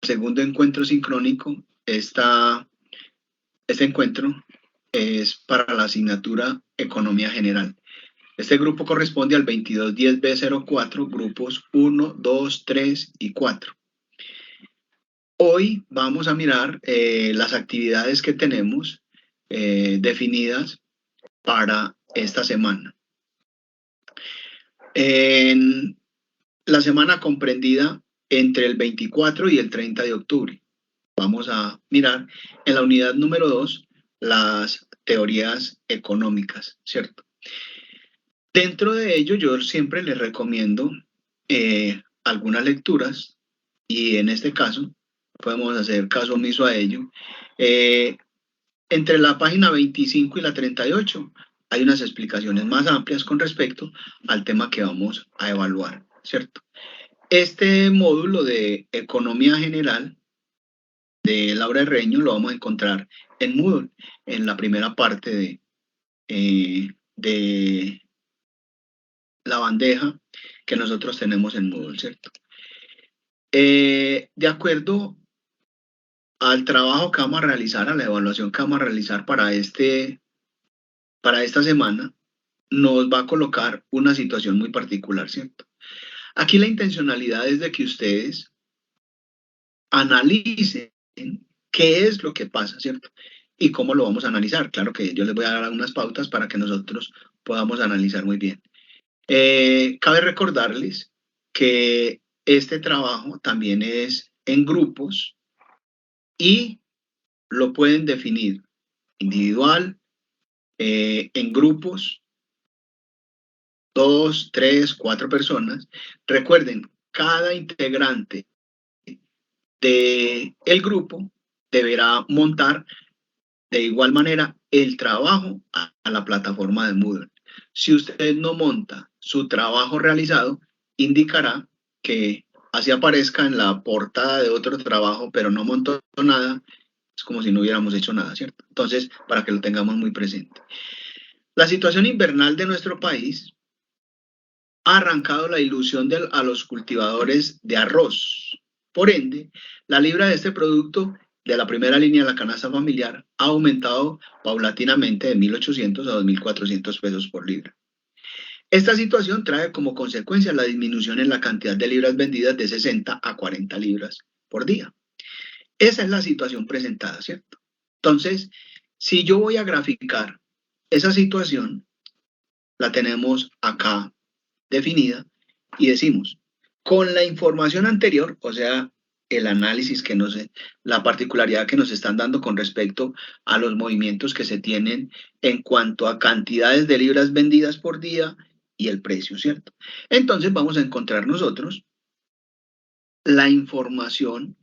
segundo encuentro sincrónico. Este encuentro es para la asignatura Economía General. Este grupo corresponde al 2210B04, grupos 1, 2, 3 y 4. Hoy vamos a mirar las actividades que tenemos definidas para esta semana. En la semana comprendida entre el 24 y el 30 de octubre. Vamos a mirar en la unidad número 2 las teorías económicas, ¿cierto? Dentro de ello yo siempre les recomiendo algunas lecturas y en este caso podemos hacer caso omiso a ello. Entre la página 25 y la 38 hay unas explicaciones más amplias con respecto al tema que vamos a evaluar, ¿cierto? Este módulo de Economía General de Laura Herreño lo vamos a encontrar en Moodle, en la primera parte de la bandeja que nosotros tenemos en Moodle, ¿cierto? De acuerdo al trabajo que vamos a realizar, a la evaluación que vamos a realizar para esta semana, nos va a colocar una situación muy particular, ¿cierto? Aquí la intencionalidad es de que ustedes analicen qué es lo que pasa, ¿cierto? Y cómo lo vamos a analizar. Claro que yo les voy a dar algunas pautas para que nosotros podamos analizar muy bien. Cabe recordarles que este trabajo también es en grupos y lo pueden definir individual, en grupos, 2, 3, 4 personas. Recuerden, cada integrante del grupo deberá montar de igual manera el trabajo a la plataforma de Moodle. Si usted no monta su trabajo realizado, indicará que así aparezca en la portada de otro trabajo, pero no montó nada, es como si no hubiéramos hecho nada, ¿cierto? Entonces, para que lo tengamos muy presente. La situación invernal de nuestro país ha arrancado la ilusión a los cultivadores de arroz. Por ende, la libra de este producto de la primera línea de la canasta familiar ha aumentado paulatinamente de 1.800 a 2.400 pesos por libra. Esta situación trae como consecuencia la disminución en la cantidad de libras vendidas de 60 a 40 libras por día. Esa es la situación presentada, ¿cierto? Entonces, si yo voy a graficar esa situación, la tenemos acá definida y decimos, con la información anterior, o sea, el análisis que la particularidad que nos están dando con respecto a los movimientos que se tienen en cuanto a cantidades de libras vendidas por día y el precio, ¿cierto? Entonces vamos a encontrar nosotros la información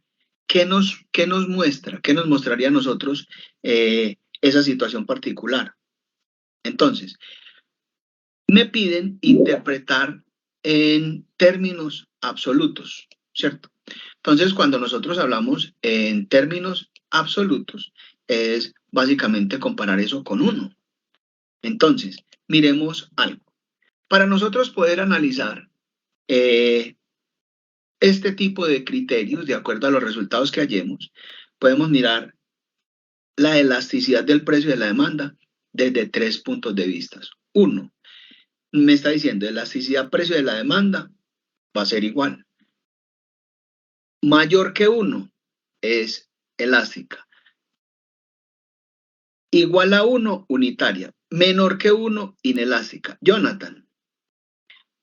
que nos muestra, que nos mostraría a nosotros esa situación particular. Entonces, me piden interpretar en términos absolutos, ¿cierto? Entonces, cuando nosotros hablamos en términos absolutos, es básicamente comparar eso con 1. Entonces, miremos algo. Para nosotros poder analizar este tipo de criterios, de acuerdo a los resultados que hallemos, podemos mirar la elasticidad del precio y de la demanda desde 3 puntos de vista. 1, me está diciendo elasticidad precio de la demanda va a ser igual. Mayor que 1 es elástica. Igual a 1, unitaria. Menor que 1, inelástica. Jonathan,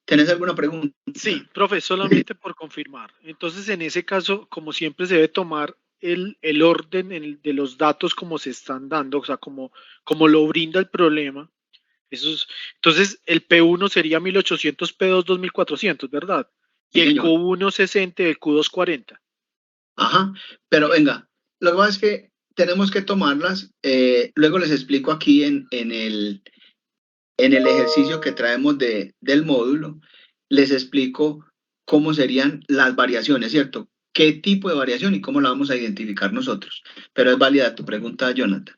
¿tenés alguna pregunta? Sí, profe, solamente por confirmar. Entonces, en ese caso, como siempre, se debe tomar el orden de los datos como se están dando, o sea, como lo brinda el problema. Entonces, el P1 sería 1800, P2 2400, ¿verdad? Y Sí, el señor. Q1 60, el Q2 40. Ajá, pero Listo. venga, lo que pasa es que tenemos que tomarlas, luego les explico aquí en el ejercicio que traemos del módulo, les explico cómo serían las variaciones, ¿cierto? ¿Qué tipo de variación y cómo la vamos a identificar nosotros? Pero es válida tu pregunta, Jonathan.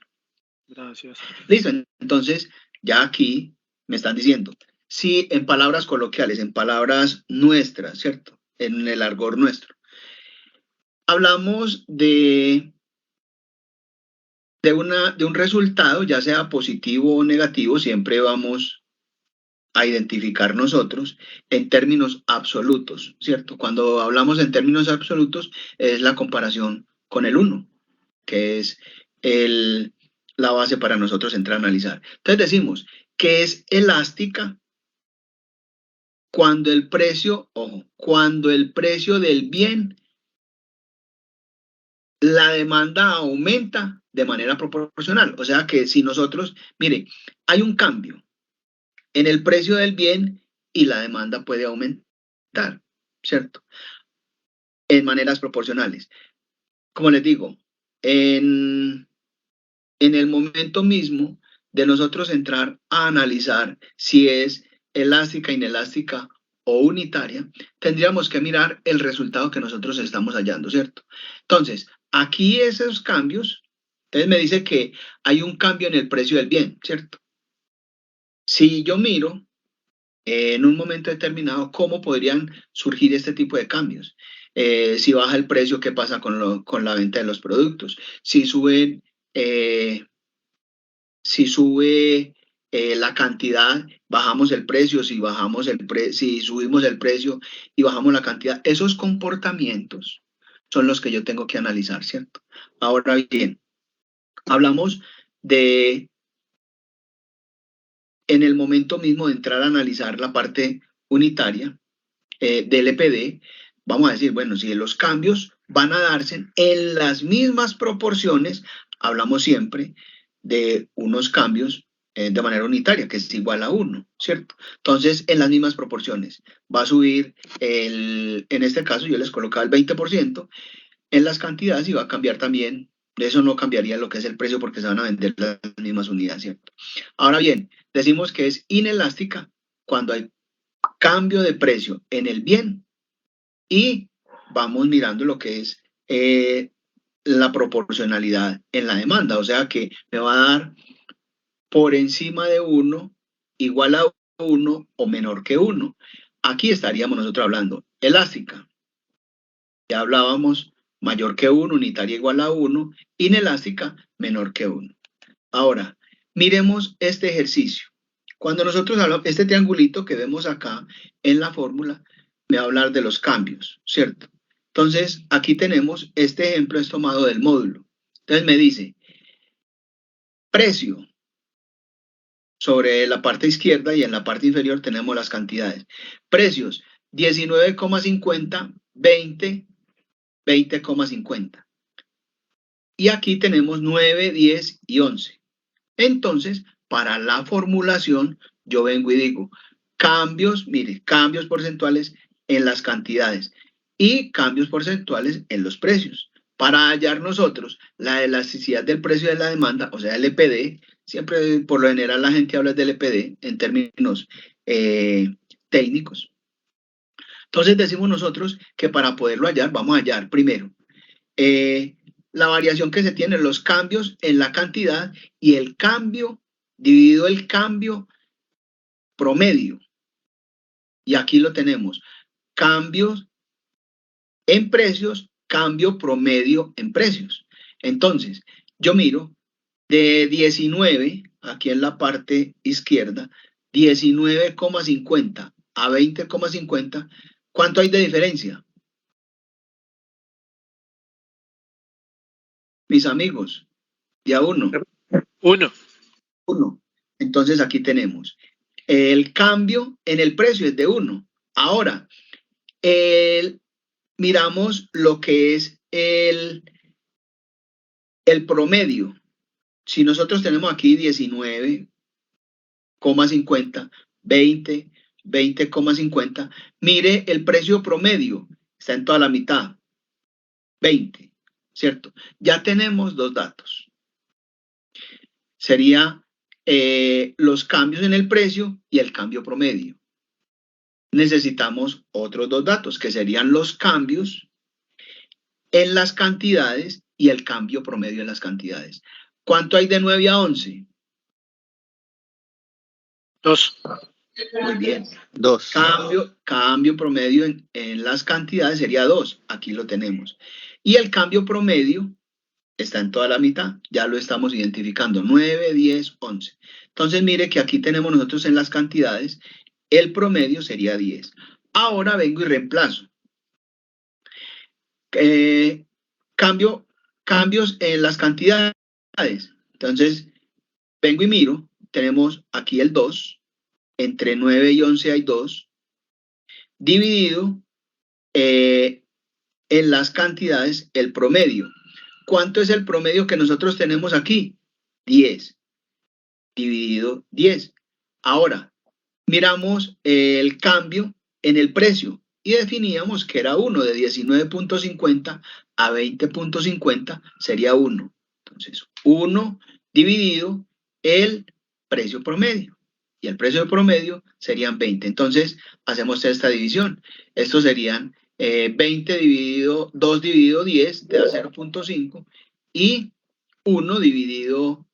Gracias. Listo, entonces ya aquí me están diciendo, si en palabras coloquiales, en palabras nuestras, ¿cierto? En el argot nuestro, hablamos de un resultado, ya sea positivo o negativo, siempre vamos a identificar nosotros en términos absolutos, ¿cierto? Cuando hablamos en términos absolutos es la comparación con el 1, que es la base para nosotros entrar a analizar. Entonces decimos que es elástica cuando el precio, ojo, cuando el precio del bien, la demanda aumenta de manera proporcional. O sea que si nosotros, mire, hay un cambio en el precio del bien y la demanda puede aumentar, ¿cierto? En maneras proporcionales. Como les digo, en el momento mismo de nosotros entrar a analizar si es elástica, inelástica o unitaria, tendríamos que mirar el resultado que nosotros estamos hallando, ¿cierto? Entonces, aquí esos cambios, entonces me dice que hay un cambio en el precio del bien, ¿cierto? Si yo miro en un momento determinado cómo podrían surgir este tipo de cambios. Si baja el precio, ¿qué pasa con la venta de los productos? Si suben, la cantidad, bajamos el precio, si subimos el precio y bajamos la cantidad. Esos comportamientos son los que yo tengo que analizar, ¿cierto? Ahora bien, hablamos de, en el momento mismo de entrar a analizar la parte unitaria del EPD, vamos a decir, bueno, si los cambios van a darse en las mismas proporciones, hablamos siempre de unos cambios de manera unitaria, que es igual a 1, ¿cierto? Entonces, en las mismas proporciones, va a subir, en este caso yo les colocaba el 20% en las cantidades y va a cambiar también, de eso no cambiaría lo que es el precio porque se van a vender las mismas unidades, ¿cierto? Ahora bien, decimos que es inelástica cuando hay cambio de precio en el bien y vamos mirando lo que es la proporcionalidad en la demanda, o sea que me va a dar por encima de 1, igual a 1 o menor que 1. Aquí estaríamos nosotros hablando elástica. Ya hablábamos mayor que 1, unitaria igual a 1, inelástica menor que 1. Ahora, miremos este ejercicio. Cuando nosotros hablamos, este triangulito que vemos acá en la fórmula, me va a hablar de los cambios, ¿cierto? Entonces, aquí tenemos, este ejemplo es tomado del módulo. Entonces me dice, precio sobre la parte izquierda y en la parte inferior tenemos las cantidades. Precios, 19,50, 20, 20,50. Y aquí tenemos 9, 10 y 11. Entonces, para la formulación, yo vengo y digo, cambios, mire, cambios porcentuales en las cantidades y cambios porcentuales en los precios. Para hallar nosotros la elasticidad del precio de la demanda, o sea, el EPD, siempre por lo general la gente habla del EPD en términos técnicos. Entonces decimos nosotros que para poderlo hallar, vamos a hallar primero la variación que se tiene, los cambios en la cantidad y el cambio dividido el cambio promedio. Y aquí lo tenemos, cambios en precios, cambio promedio en precios. Entonces, yo miro de 19, aquí en la parte izquierda, 19,50 a 20,50, ¿cuánto hay de diferencia? Mis amigos, ya 1. 1. Entonces aquí tenemos el cambio en el precio es de 1. Ahora, miramos lo que es el promedio. Si nosotros tenemos aquí 19,50, 20, 20,50, mire el precio promedio, está en toda la mitad, 20, ¿cierto? Ya tenemos dos datos. Sería los cambios en el precio y el cambio promedio. Necesitamos otros dos datos, que serían los cambios en las cantidades y el cambio promedio en las cantidades. ¿Cuánto hay de 9 a 11? 2. Muy bien. 2. Cambio promedio en las cantidades sería 2. Aquí lo tenemos. Y el cambio promedio está en toda la mitad. Ya lo estamos identificando. 9, 10, 11. Entonces, mire que aquí tenemos nosotros en las cantidades, el promedio sería 10. Ahora vengo y reemplazo. Cambios en las cantidades. Entonces, vengo y miro. Tenemos aquí el 2. Entre 9 y 11 hay 2. Dividido en las cantidades, el promedio. ¿Cuánto es el promedio que nosotros tenemos aquí? 10. Dividido 10. Ahora, miramos el cambio en el precio y definíamos que era 1, de 19.50 a 20.50 sería 1. Entonces, 1 dividido el precio promedio. Y el precio promedio serían 20. Entonces, hacemos esta división. Estos serían 20 dividido 2 dividido 10, te da 0.5. Y 1 dividido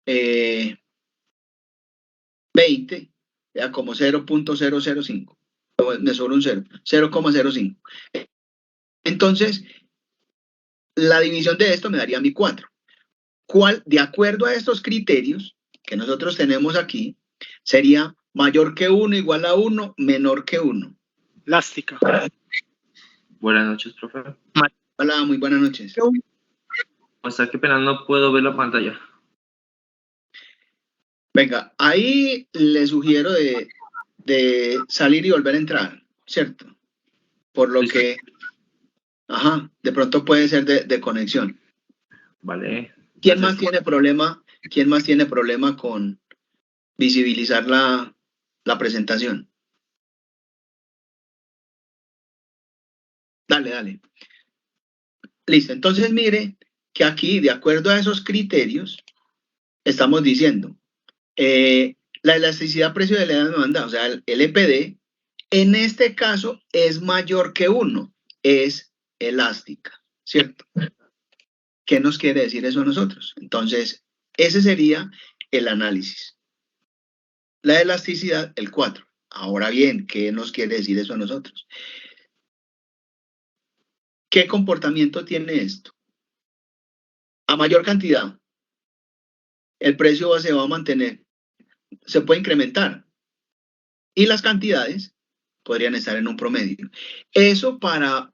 20, ya como 0.005. Me sobra un 0, 0,05. Entonces, la división de esto me daría mi 4. ¿Cuál, de acuerdo a estos criterios que nosotros tenemos aquí, sería mayor que 1, igual a 1, menor que 1? Elástica. Buenas noches, profe. Hola, muy buenas noches. O sea, qué pena, no puedo ver la pantalla. Venga, ahí le sugiero de salir y volver a entrar, ¿cierto? Por lo que, de pronto puede ser de conexión. Vale. ¿Quién más tiene problema con visibilizar la presentación? Dale. Listo, entonces mire que aquí, de acuerdo a esos criterios, estamos diciendo, la elasticidad precio de la demanda, o sea, el LPD, en este caso es mayor que 1, es elástica, ¿cierto? ¿Qué nos quiere decir eso a nosotros? Entonces, ese sería el análisis. La elasticidad, el 4. Ahora bien, ¿qué nos quiere decir eso a nosotros? ¿Qué comportamiento tiene esto? A mayor cantidad, el precio se va a mantener, se puede incrementar. Y las cantidades podrían estar en un promedio. Eso para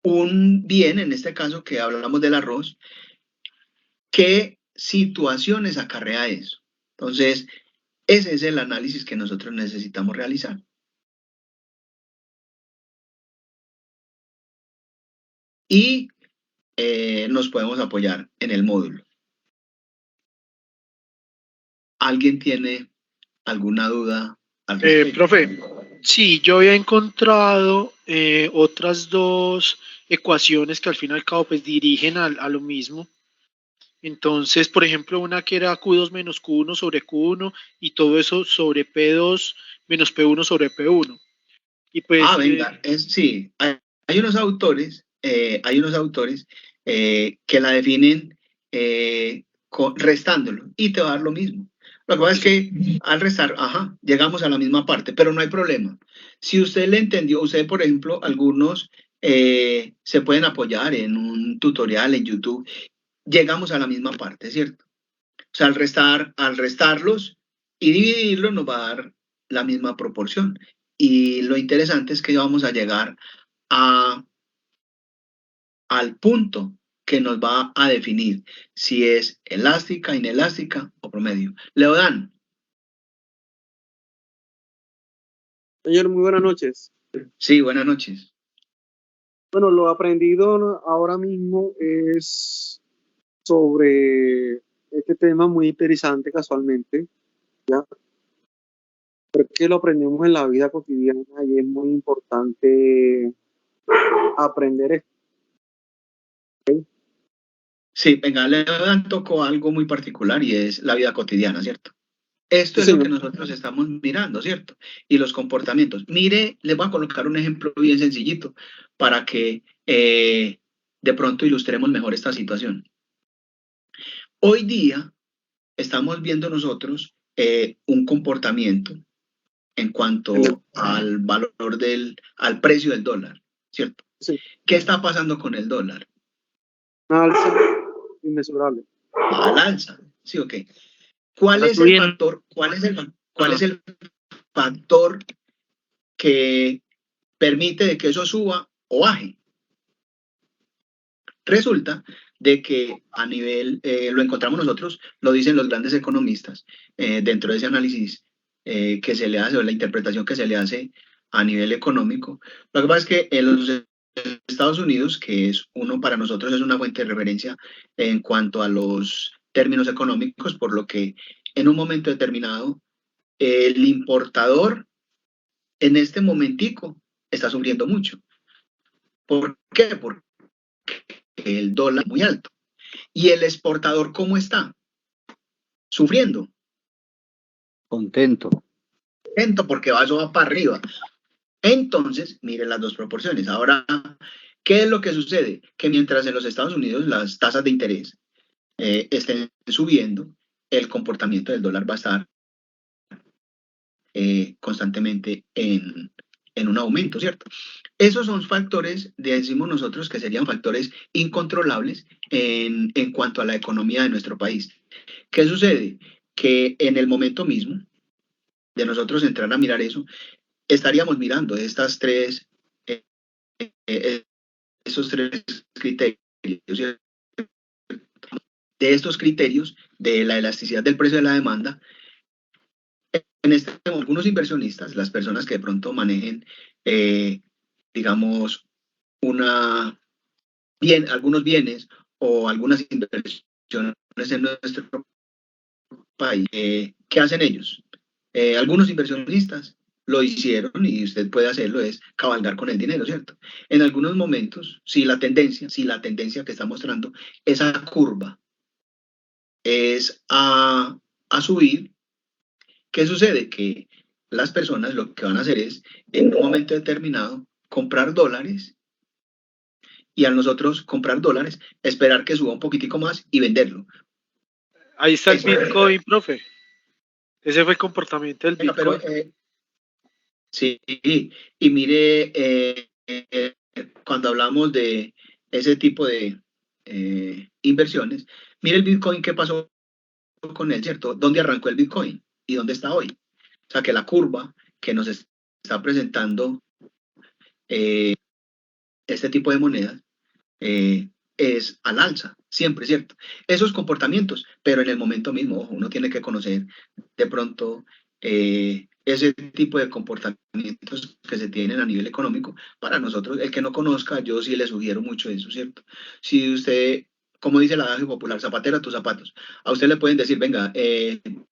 un bien, en este caso que hablamos del arroz, ¿qué situaciones acarrea eso? Entonces, ese es el análisis que nosotros necesitamos realizar. Y nos podemos apoyar en el módulo. ¿Alguien tiene alguna duda al respecto? Profe, sí, yo había encontrado otras dos ecuaciones que al fin y al cabo pues dirigen a lo mismo. Entonces, por ejemplo, una que era Q2 menos Q1 sobre Q1 y todo eso sobre P2 menos P1 sobre P1. Y pues, venga, sí, hay unos autores, que la definen restándolo y te va a dar lo mismo. Lo que pasa es que al restar, llegamos a la misma parte, pero no hay problema. Si usted le entendió, usted, por ejemplo, algunos se pueden apoyar en un tutorial en YouTube, llegamos a la misma parte, ¿cierto? O sea, al restarlos y dividirlos nos va a dar la misma proporción. Y lo interesante es que vamos a llegar al punto que nos va a definir si es elástica, inelástica o promedio. Leodan. Señor, muy buenas noches. Sí, buenas noches. Bueno, lo aprendido ahora mismo es sobre este tema muy interesante casualmente, ¿ya? Pero que lo aprendemos en la vida cotidiana y es muy importante aprender esto. Sí, venga, Leodan tocó algo muy particular y es la vida cotidiana, ¿cierto? Esto es lo que nosotros estamos mirando, ¿cierto? Y los comportamientos. Mire, les voy a colocar un ejemplo bien sencillito para que de pronto ilustremos mejor esta situación. Hoy día estamos viendo nosotros un comportamiento en cuanto al valor al precio del dólar, ¿cierto? Sí. ¿Qué está pasando con el dólar? Una alza inmesurable. Al alza, ¿sí o qué? ¿Cuál es el factor? ¿Cuál es el factor que permite de que eso suba o baje? Resulta de que a nivel, lo encontramos nosotros, lo dicen los grandes economistas, dentro de ese análisis que se le hace, o la interpretación que se le hace a nivel económico. Lo que pasa es que en los Estados Unidos, que es para nosotros es una fuente de referencia en cuanto a los términos económicos, por lo que en un momento determinado el importador en este momentico está sufriendo mucho. ¿Por qué? Porque el dólar es muy alto. ¿Y el exportador cómo está? Sufriendo. Contento. Contento porque eso va para arriba. Entonces, miren las dos proporciones. Ahora, ¿qué es lo que sucede? Que mientras en los Estados Unidos las tasas de interés estén subiendo, el comportamiento del dólar va a estar constantemente en un aumento, ¿cierto? Esos son factores, decimos nosotros, que serían factores incontrolables en cuanto a la economía de nuestro país. ¿Qué sucede? Que en el momento mismo de nosotros entrar a mirar eso, estaríamos mirando esos tres criterios, ¿cierto? De estos criterios de la elasticidad del precio de la demanda. Algunos inversionistas, las personas que de pronto manejen, digamos, algunos bienes o algunas inversiones en nuestro país, ¿qué hacen ellos? Algunos inversionistas lo hicieron y usted puede hacerlo, es cabalgar con el dinero, ¿cierto? En algunos momentos, si la tendencia que está mostrando esa curva es a subir, ¿qué sucede? Que las personas lo que van a hacer es, en un momento determinado, comprar dólares, y a nosotros comprar dólares, esperar que suba un poquitico más y venderlo. Ahí está el Bitcoin, profe. Ese fue el comportamiento del Bitcoin. Pero, sí, y mire, cuando hablamos de ese tipo de inversiones, mire el Bitcoin, ¿qué pasó con él, cierto? ¿Dónde arrancó el Bitcoin y dónde está hoy? O sea, que la curva que nos está presentando este tipo de monedas es al alza, siempre, ¿cierto? Esos comportamientos, pero en el momento mismo, ojo, uno tiene que conocer de pronto ese tipo de comportamientos que se tienen a nivel económico. Para nosotros, el que no conozca, yo sí le sugiero mucho eso, ¿cierto? Si usted, como dice el adagio popular, zapatero a tus zapatos, a usted le pueden decir, venga,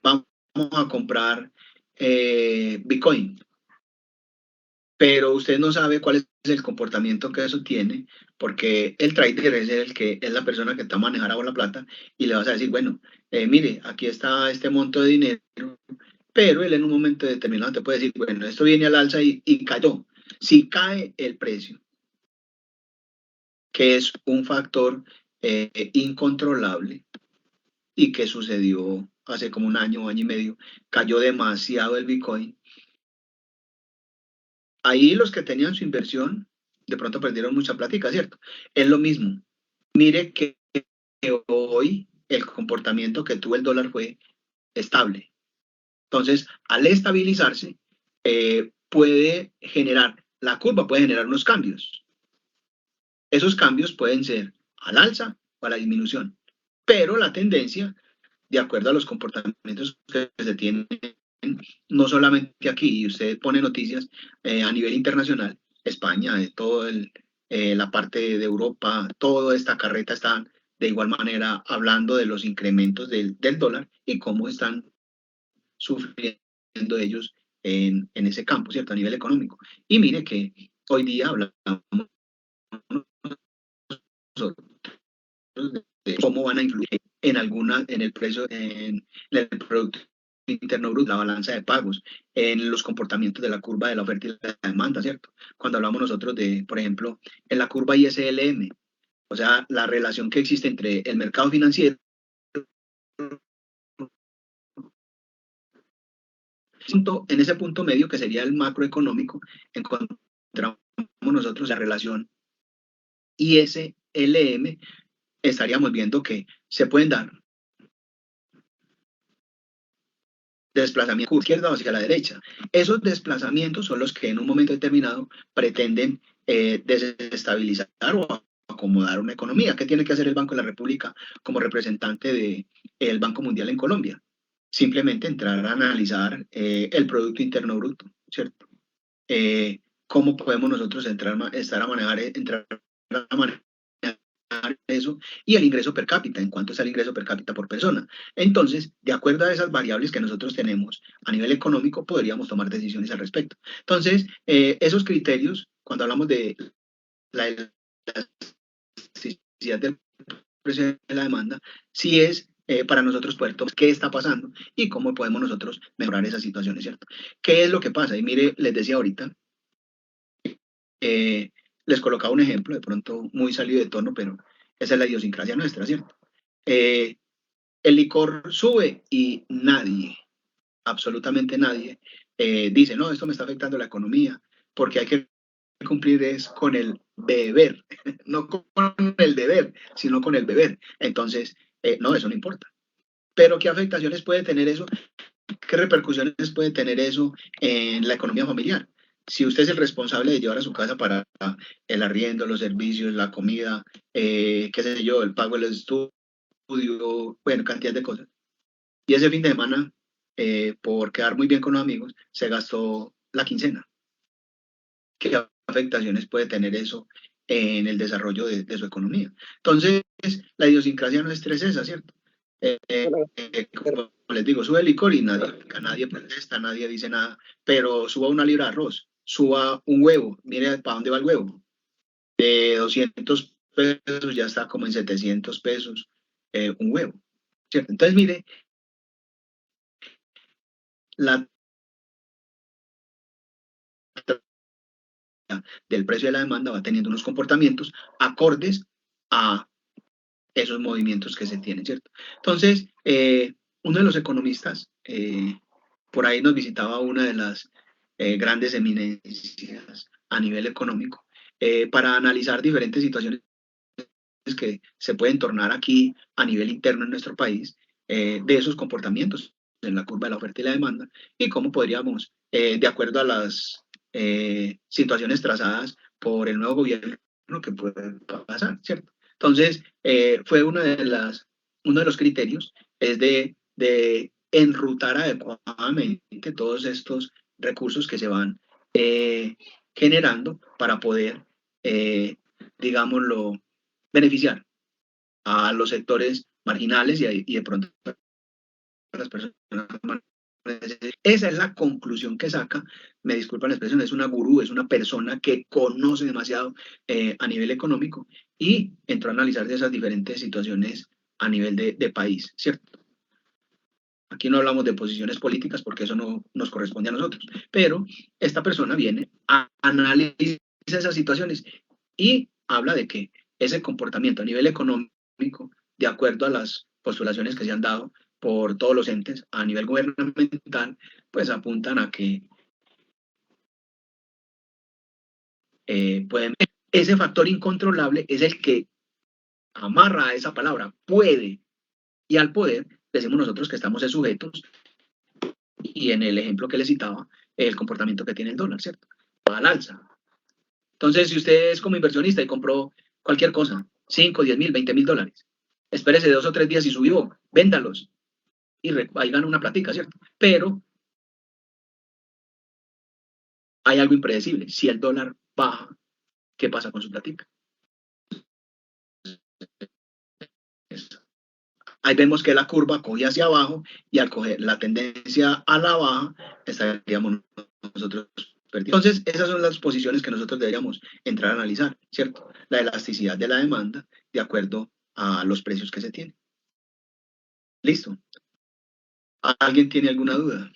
vamos a comprar Bitcoin, pero usted no sabe cuál es el comportamiento que eso tiene, porque el trader es la persona que está manejando la plata y le vas a decir, bueno, mire, aquí está este monto de dinero, pero él en un momento determinado te puede decir, bueno, esto viene al alza y cayó. Si cae el precio, que es un factor incontrolable y que sucedió hace como un año y medio, cayó demasiado el Bitcoin. Ahí los que tenían su inversión, de pronto perdieron mucha plática, ¿cierto? Es lo mismo. Mire que hoy el comportamiento que tuvo el dólar fue estable. Entonces, al estabilizarse, la curva puede generar unos cambios. Esos cambios pueden ser al alza o a la disminución, pero la tendencia, de acuerdo a los comportamientos que se tienen, no solamente aquí, y usted pone noticias a nivel internacional, España, de toda la parte de Europa, toda esta carreta está de igual manera hablando de los incrementos del dólar y cómo están sufriendo ellos en ese campo, ¿cierto? A nivel económico. Y mire que hoy día hablamos de cómo van a influir en el precio, en el Producto Interno Bruto, la balanza de pagos, en los comportamientos de la curva de la oferta y la demanda, ¿cierto? Cuando hablamos nosotros de, por ejemplo, en la curva ISLM, o sea, la relación que existe entre el mercado financiero En ese punto medio, que sería el macroeconómico, encontramos nosotros la relación ISLM, estaríamos viendo que se pueden dar desplazamientos izquierda hacia la derecha. Esos desplazamientos son los que en un momento determinado pretenden desestabilizar o acomodar una economía. ¿Qué tiene que hacer el Banco de la República como representante del Banco Mundial en Colombia? Simplemente entrar a analizar el Producto Interno Bruto, ¿cierto? ¿Cómo podemos nosotros entrar a manejar eso, y el ingreso per cápita, en cuánto es el ingreso per cápita por persona. Entonces, de acuerdo a esas variables que nosotros tenemos a nivel económico, podríamos tomar decisiones al respecto. Entonces, esos criterios, cuando hablamos de la elasticidad del precio de la demanda, sí es para nosotros poder tomar qué está pasando y cómo podemos nosotros mejorar esas situaciones, ¿cierto? ¿Qué es lo que pasa? Y mire, les decía ahorita, les colocaba un ejemplo, de pronto muy salido de tono, pero esa es la idiosincrasia nuestra, ¿cierto? El licor sube y nadie, absolutamente nadie, dice, no, esto me está afectando la economía, porque hay que cumplir es con el beber, no con el deber, sino con el beber. Entonces, no, eso no importa. Pero ¿qué afectaciones puede tener eso? ¿Qué repercusiones puede tener eso en la economía familiar? Si usted es el responsable de llevar a su casa para el arriendo, los servicios, la comida, qué sé yo, el pago del estudio, bueno, cantidad de cosas. Y ese fin de semana, por quedar muy bien con los amigos, se gastó la quincena. ¿Qué afectaciones puede tener eso en el desarrollo de su economía? Entonces, la idiosincrasia nuestra es esa, ¿cierto? Como les digo, sube el licor y nadie protesta, nadie dice nada, pero suba una libra de arroz, suba un huevo, mire para dónde va el huevo. De 200 pesos ya está como en 700 pesos un huevo, ¿cierto? Entonces, mire, del precio de la demanda va teniendo unos comportamientos acordes a esos movimientos que se tienen, ¿cierto? Entonces, uno de los economistas, por ahí nos visitaba una de las grandes eminencias a nivel económico, para analizar diferentes situaciones que se pueden tornar aquí a nivel interno en nuestro país, de esos comportamientos en la curva de la oferta y la demanda, y cómo podríamos, de acuerdo a las situaciones trazadas por el nuevo gobierno, que puede pasar, ¿cierto? Entonces, fue uno de los criterios, es de enrutar adecuadamente todos estos recursos que se van generando para poder, digámoslo, beneficiar a los sectores marginales y de pronto a las personas. Esa es la conclusión que saca, me disculpan la expresión, es una gurú, es una persona que conoce demasiado a nivel económico y entró a analizar de esas diferentes situaciones a nivel de país, ¿cierto? Aquí no hablamos de posiciones políticas porque eso no nos corresponde a nosotros, pero esta persona viene a analizar esas situaciones y habla de que ese comportamiento a nivel económico, de acuerdo a las postulaciones que se han dado por todos los entes a nivel gubernamental, pues apuntan a que ese factor incontrolable es el que amarra a esa palabra, puede, y al poder decimos nosotros que estamos sujetos, y en el ejemplo que le citaba, el comportamiento que tiene el dólar, ¿cierto? Al alza. Entonces, si usted es como inversionista y compró cualquier cosa, 5, 10 mil, 20 mil dólares, espérese 2 o 3 días y subió, véndalos, y ahí gana una platica, ¿cierto? Pero hay algo impredecible. Si el dólar baja, ¿qué pasa con su platica? Ahí vemos que la curva coge hacia abajo y al coger la tendencia a la baja, estaríamos nosotros perdiendo. Entonces, esas son las posiciones que nosotros deberíamos entrar a analizar, ¿cierto? La elasticidad de la demanda de acuerdo a los precios que se tienen. ¿Listo? ¿Alguien tiene alguna duda?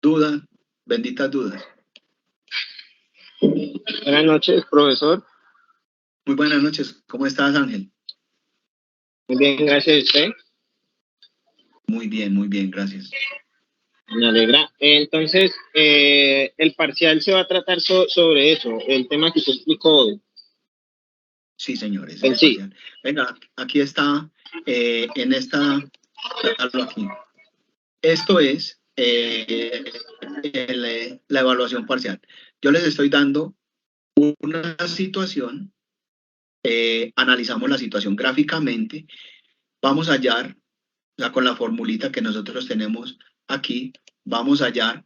¿Duda? Benditas dudas. Buenas noches, profesor. Muy buenas noches. ¿Cómo estás, Ángel? Muy bien, gracias a usted. Muy bien, gracias. Me alegra. Entonces, el parcial se va a tratar sobre eso, el tema que usted explicó hoy. Sí, señores. En sí. Venga, aquí está, aquí. Esto es la evaluación parcial. Yo les estoy dando una situación, analizamos la situación gráficamente, vamos a hallar, con la formulita que nosotros tenemos aquí, vamos a hallar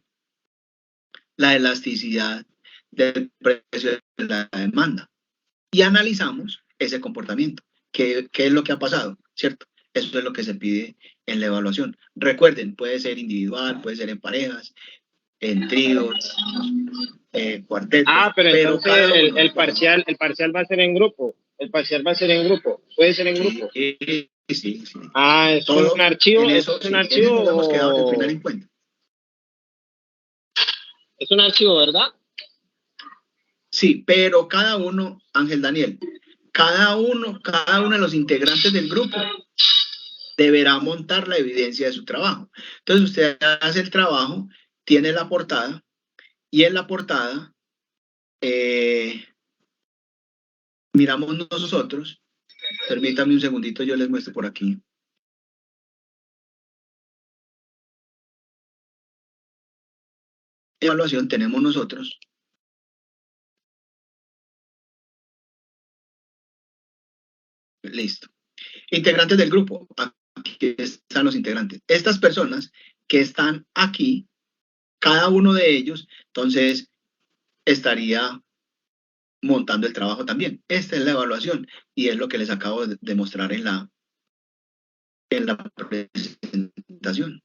la elasticidad del precio de la demanda y analizamos ese comportamiento. ¿Qué es lo que ha pasado? ¿Cierto? Eso es lo que se pide en la evaluación. Recuerden, puede ser individual, puede ser en parejas, en tríos, cuartetos. Pero entonces el parcial va a ser en grupo. El parcial va a ser en grupo. Puede ser en grupo. Sí. ¿Es un archivo? ¿Es un archivo? En eso hemos quedado el primer encuentro. Es un archivo, ¿verdad? Sí, pero cada uno, Ángel Daniel, cada uno de los integrantes del grupo deberá montar la evidencia de su trabajo. Entonces usted hace el trabajo, tiene la portada, y en la portada miramos nosotros. Permítame un segundito, yo les muestro por aquí. Evaluación tenemos nosotros. Listo. Integrantes del grupo. Aquí están los integrantes. Estas personas que están aquí, cada uno de ellos, entonces estaría montando el trabajo también. Esta es la evaluación y es lo que les acabo de mostrar en la presentación.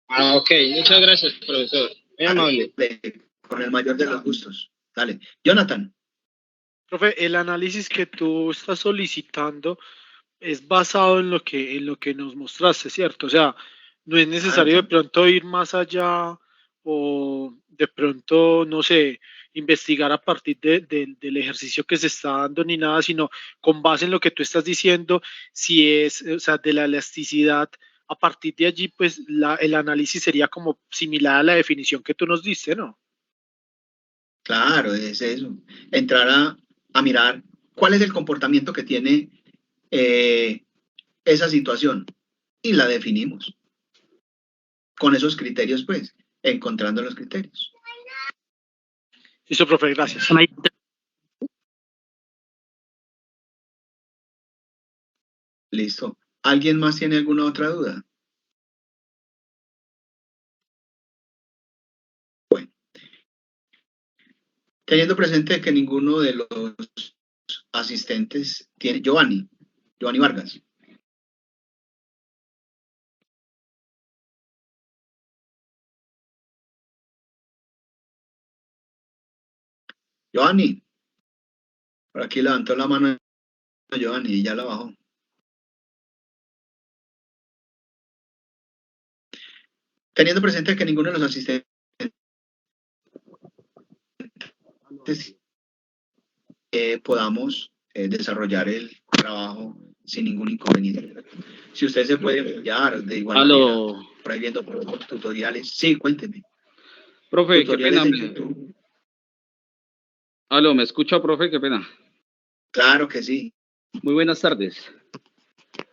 Ok, muchas gracias, profesor. Muy amable. Con el mayor de los gustos. Dale. Jonathan. Profe, el análisis que tú estás solicitando es basado en lo que nos mostraste, ¿cierto? O sea, no es necesario de pronto ir más allá o de pronto, no sé, investigar a partir del ejercicio que se está dando ni nada, sino con base en lo que tú estás diciendo, si es, o sea, de la elasticidad, a partir de allí, pues el análisis sería como similar a la definición que tú nos diste, ¿no? Claro, es eso. Entrar a mirar cuál es el comportamiento que tiene esa situación y la definimos. Con esos criterios, pues, encontrando los criterios. Listo, profe, gracias. Listo. ¿Alguien más tiene alguna otra duda? Bueno. Teniendo presente que ninguno de los asistentes tiene... Giovanni Vargas. Giovanni. Por aquí levantó la mano Giovanni y ya la bajó. Teniendo presente que ninguno de los asistentes podamos desarrollar el trabajo sin ningún inconveniente. Si usted se puede enviar de igual manera, por ahí viendo tutoriales. Sí, cuénteme. Profe, Tutoriales qué de pena. YouTube. Aló, ¿me escucha, profe? Qué pena. Claro que sí. Muy buenas tardes.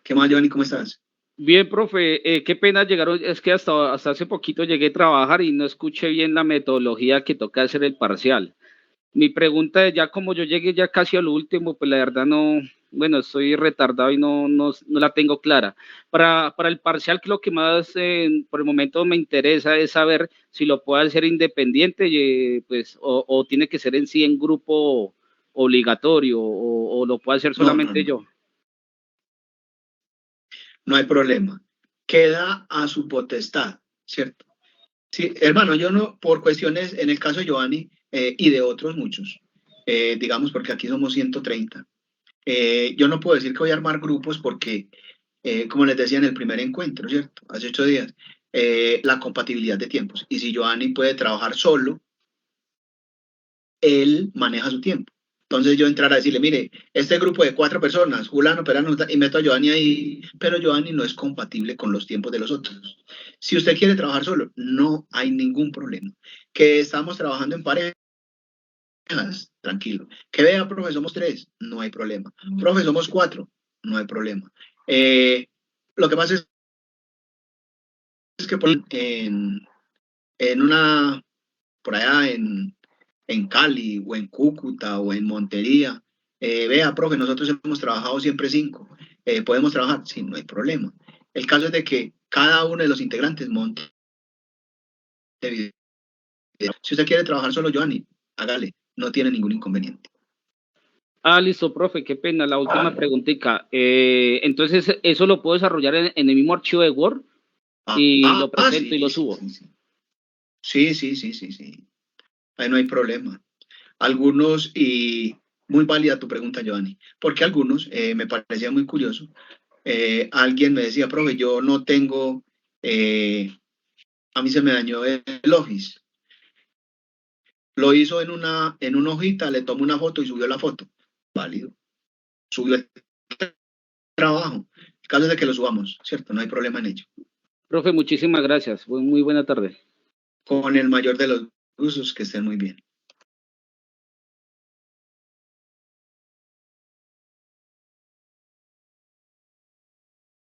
¿Qué más, Giovanni? ¿Cómo estás? Bien, profe, qué pena llegaron, es que hasta hace poquito llegué a trabajar y no escuché bien la metodología que toca hacer el parcial. Mi pregunta es, ya como yo llegué ya casi a lo último, pues la verdad no, bueno, estoy retardado y no la tengo clara. Para el parcial, que lo que más por el momento me interesa es saber si lo puedo hacer independiente, pues, o tiene que ser en sí en grupo obligatorio, o lo puedo hacer solamente yo. No hay problema. Queda a su potestad, ¿cierto? Sí, hermano, yo no, por cuestiones, en el caso de Giovanni y de otros muchos, digamos porque aquí somos 130, yo no puedo decir que voy a armar grupos porque, como les decía en el primer encuentro, ¿cierto? Hace 8 días, la compatibilidad de tiempos. Y si Giovanni puede trabajar solo, él maneja su tiempo. Entonces yo entrar a decirle, mire, este grupo de 4 personas, Julano, Perano, y meto a Giovanni ahí, pero Giovanni no es compatible con los tiempos de los otros. Si usted quiere trabajar solo, no hay ningún problema. Que estamos trabajando en parejas, tranquilo. Que vea, profe, somos 3, no hay problema. Profe, somos 4, no hay problema. Lo que pasa es que por allá en Cali o en Cúcuta o en Montería, vea, profe, nosotros hemos trabajado siempre 5, podemos trabajar, sí, no hay problema. El caso es de que cada uno de los integrantes monte video. Si usted quiere trabajar solo, Giovanni, hágale, no tiene ningún inconveniente. Listo, profe, qué pena. La última preguntita. Entonces, ¿eso lo puedo desarrollar en el mismo archivo de Word? Y lo presento sí, y lo subo. Sí. Ahí no hay problema. Algunos, y muy válida tu pregunta, Giovanni, porque algunos, me parecía muy curioso, alguien me decía, profe, yo no tengo, a mí se me dañó el Office. Lo hizo en una hojita, le tomó una foto y subió la foto. Válido. Subió el trabajo. El caso es de que lo subamos, ¿cierto? No hay problema en ello. Profe, muchísimas gracias. Muy buena tarde. Con el mayor de los usos, que estén muy bien.